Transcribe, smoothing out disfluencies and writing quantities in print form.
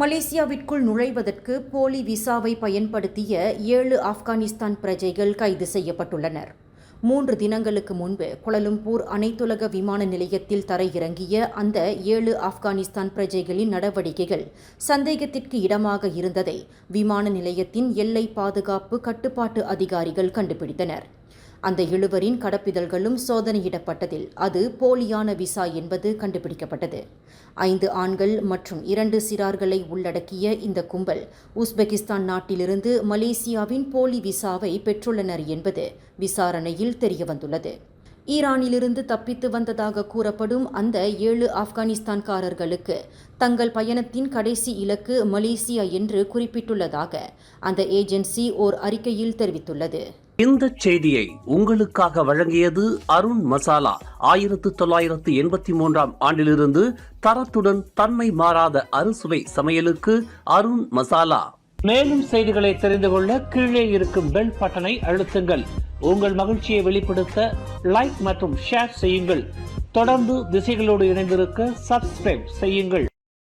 மலேசியாவிற்குள் நுழைவதற்கு போலி விசாவை பயன்படுத்திய 7 ஆப்கானிஸ்தான் பிரஜைகள் கைது செய்யப்பட்டுள்ளனர். 3 தினங்களுக்கு முன்பு கோலாலம்பூர் அனைத்துலக விமான நிலையத்தில் தரையிறங்கிய அந்த 7 ஆப்கானிஸ்தான் பிரஜைகளின் நடவடிக்கைகள் சந்தேகத்திற்கு இடமாக இருந்ததை விமான நிலையத்தின் எல்லை பாதுகாப்பு கட்டுப்பாட்டு அதிகாரிகள் கண்டுபிடித்தனர். அந்த 7வரின் கடப்பிதழ்களும் சோதனையிடப்பட்டதில் அது போலியான விசா என்பது கண்டுபிடிக்கப்பட்டது. 5 ஆண்கள் மற்றும் 2 சிறார்களை உள்ளடக்கிய இந்த கும்பல் உஸ்பெகிஸ்தான் நாட்டிலிருந்து மலேசியாவின் போலி விசாவை பெற்றுள்ளனர் என்பது விசாரணையில் தெரியவந்துள்ளது. ஈரானிலிருந்து தப்பித்து வந்ததாக கூறப்படும் அந்த 7 ஆப்கானிஸ்தான்காரர்களுக்கு தங்கள் பயணத்தின் கடைசி இலக்கு மலேசியா என்று குறிப்பிட்டுள்ளதாக அந்த ஏஜென்சி ஓர் அறிக்கையில் தெரிவித்துள்ளது. இந்த செய்தியை உங்களுக்காக வழங்கியது அருண் மசாலா. 1983 ஆண்டிலிருந்து தரத்துடன் தன்மை மாறாத அறுசுவை சமையலுக்கு அருண் மசாலா. மேலும் செய்திகளை தெரிந்து கொள்ள கீழே இருக்கும் பெல் பட்டனை அழுத்துங்கள். உங்கள் மகிழ்ச்சியை வெளிப்படுத்த லைக் மற்றும் ஷேர் செய்யுங்கள். தொடர்ந்து திசைகளோடு இணைந்திருக்க சப்ஸ்கிரைப் செய்யுங்கள்.